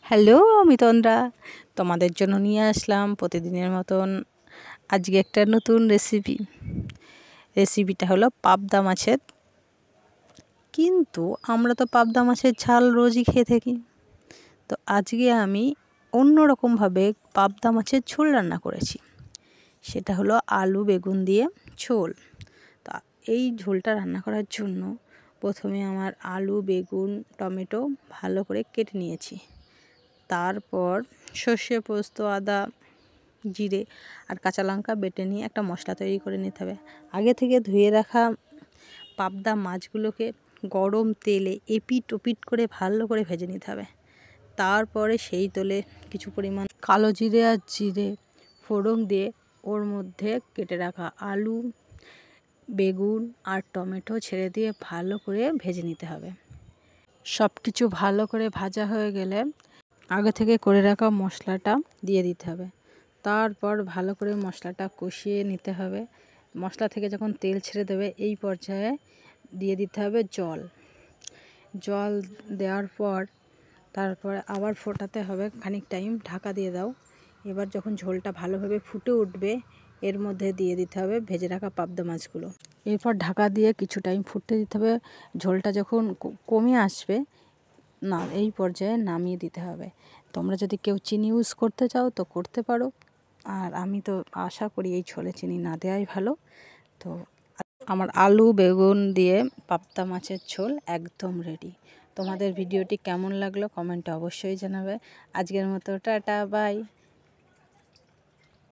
Hello, আমি তন্দ্রা। তোমাদের জন্য নিয়ে আসলাম প্রতিদিনের মতন আজকে একটা নতুন রেসিপিটা হলো পাবদা মাছের। কিন্তু আমরা তো পাবদা মাছের ঝাল রোজই খেয়ে থাকি। তো আজকে আমি অন্য রকমভাবে পাবদা মাছের ঝোল রান্না করেছি। সেটা হলো আলু বেগুন দিয়ে ঝোল। তা এই ঝোলটা রান্না করার জন্য প্রথমে আমার আলু বেগুন টমেটো ভালো করে কেটে নিয়েছি। তারপর সর্ষে পোস্ত আদা জিরে আর কাঁচা লঙ্কা বেটে নিয়ে একটা মশলা তৈরি করে নিতে হবে। আগে থেকে ধুয়ে রাখা পাবদা মাছগুলোকে গরম তেলে এপিট ওপিট করে ভালো করে ভেজে নিতে হবে। তারপরে সেই তেলে কিছু পরিমাণ কালো জিরে আর জিরে ফোড়ন দিয়ে ওর মধ্যে কেটে রাখা আলু বেগুন আর টমেটো ছেড়ে দিয়ে ভালো করে ভেজে নিতে হবে। সব কিছু ভালো করে ভাজা হয়ে গেলে আগে থেকে করে রাখা মশলাটা দিয়ে দিতে হবে। তারপর ভালো করে মশলাটা কষিয়ে নিতে হবে। মশলা থেকে যখন তেল ছেড়ে দেবে এই পর্যায়ে দিয়ে দিতে হবে জল দেওয়ার পর তারপর আবার ফোটাতে হবে খানিক টাইম, ঢাকা দিয়ে দাও। এবার যখন ঝোলটা ভালোভাবে ফুটে উঠবে এর মধ্যে দিয়ে দিতে হবে ভেজে রাখা পাবদা মাছগুলো। এরপর ঢাকা দিয়ে কিছু টাইম ফুটতে দিতে হবে। ঝোলটা যখন কমে আসবে না এই পর্যায়ে নামিয়ে দিতে হবে। তোমরা যদি কেউ চিনি ইউজ করতে চাও তো করতে পারো, আর আমি তো আশা করি এই ঝোলে চিনি না দেওয়াই ভালো। তো আমার আলু বেগুন দিয়ে পাবদা মাছের ঝোল একদম রেডি। তোমাদের ভিডিওটি কেমন লাগলো কমেন্টে অবশ্যই জানাবে। আজকের মতো টাটা বাই।